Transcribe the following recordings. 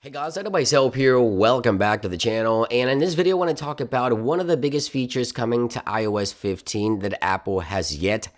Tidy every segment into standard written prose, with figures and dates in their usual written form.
Hey guys, myself here. Welcome back to the channel. And in this video, I want to talk about one of the biggest features coming to iOS 15 that Apple has yet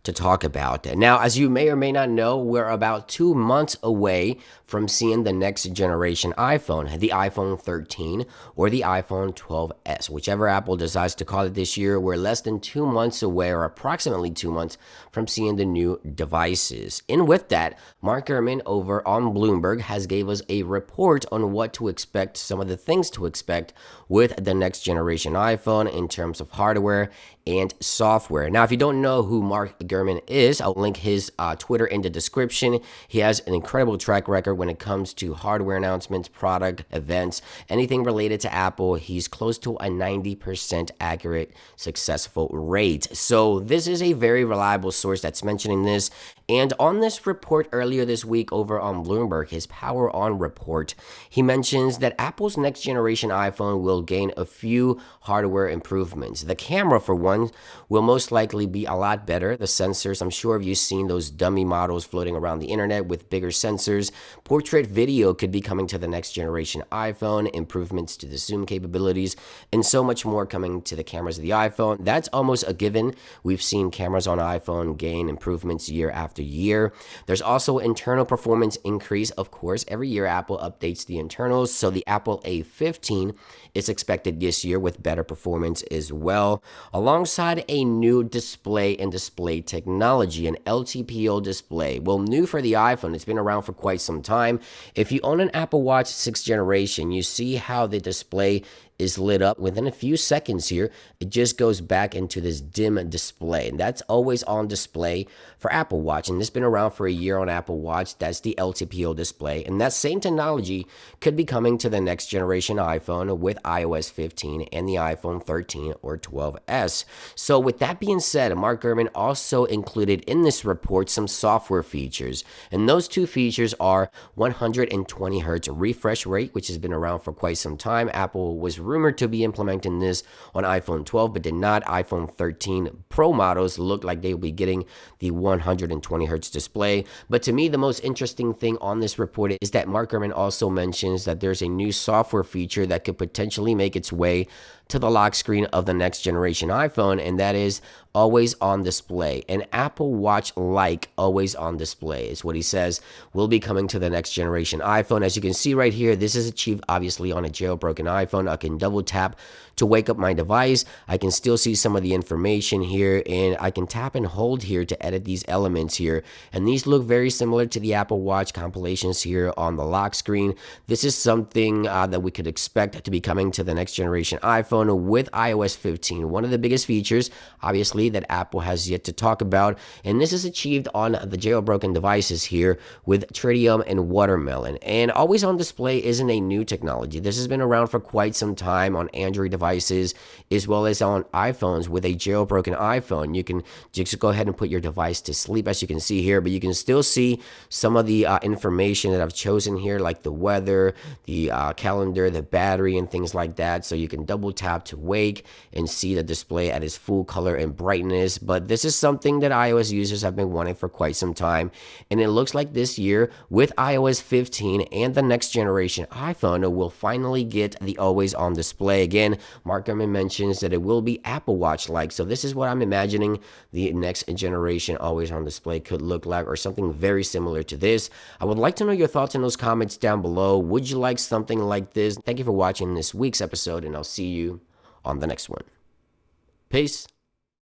to talk about. Now, as you may or may not know, we're about 2 months away from seeing the next generation iPhone, the iPhone 13 or the iPhone 12s, whichever Apple decides to call it this year. We're less than 2 months away, or approximately 2 months, from seeing the new devices. And with that, Mark Gurman over on Bloomberg has gave us a report on what to expect, some of the things to expect with the next generation iPhone in terms of hardware and software. Now, if you don't know who Mark Gurman is, I'll link his Twitter in the description. He has an incredible track record when it comes to hardware announcements, product events, anything related to Apple. He's close to a 90% accurate, successful rate. So this is a very reliable source that's mentioning this. And on this report earlier this week over on Bloomberg, his Power On report, he mentions that Apple's next generation iPhone will gain a few hardware improvements. The camera, for one, will most likely be a lot better. The sensors, I'm sure you've seen those dummy models floating around the internet with bigger sensors. Portrait video could be coming to the next generation iPhone, improvements to the zoom capabilities, and so much more coming to the cameras of the iPhone. That's almost a given. We've seen cameras on iPhone gain improvements year after year. There's also internal performance increase. Of course, every year Apple updates the internals, so the Apple A15 is expected this year with better performance as well, alongside a new display and display technology, an LTPO display. Well, new for the iPhone, it's been around for quite some time. If you own an Apple Watch 6th generation, you see how the display is lit up within a few seconds here. It just goes back into this dim display, and that's always on display for Apple Watch. And this has been around for a year on Apple Watch. That's the LTPO display, and that same technology could be coming to the next generation iPhone with iOS 15 and the iPhone 13 or 12s. So with that being said, Mark Gurman also included in this report some software features, and those two features are 120 hertz refresh rate, which has been around for quite some time. Apple was rumored to be implementing this on iPhone 12, but did not. iPhone 13 Pro models look like they will be getting the 120 hertz display. But to me, the most interesting thing on this report is that Mark Gurman also mentions that there's a new software feature that could potentially make its way to the lock screen of the next generation iPhone, and that is always on display. An Apple Watch like always on display is what he says will be coming to the next generation iPhone. As you can see right here, this is achieved obviously on a jailbroken iPhone. I can double tap to wake up my device. I can still see some of the information here, and I can tap and hold here to edit these elements here. And these look very similar to the Apple Watch compilations here on the lock screen. This is something that we could expect to be coming to the next generation iPhone with iOS 15. One of the biggest features, obviously, that Apple has yet to talk about, and this is achieved on the jailbroken devices here with Tritium and Watermelon. And always on display isn't a new technology. This has been around for quite some time on Android devices as well as on iPhones. With a jailbroken iPhone, you can just go ahead and put your device to sleep, as you can see here, but you can still see some of the information that I've chosen here, like the weather, the calendar, the battery, and things like that. So you can double tap to wake and see the display at its full color and brightness. But this is something that iOS users have been wanting for quite some time, and it looks like this year with iOS 15 and the next generation iPhone will finally get the always on display. Again, Mark Gurman mentions that it will be Apple Watch like, so this is what I'm imagining the next generation always on display could look like, or something very similar to this. I would like to know your thoughts in those comments down below. Would you like something like this? Thank you for watching this week's episode, and I'll see you on the next one. Peace.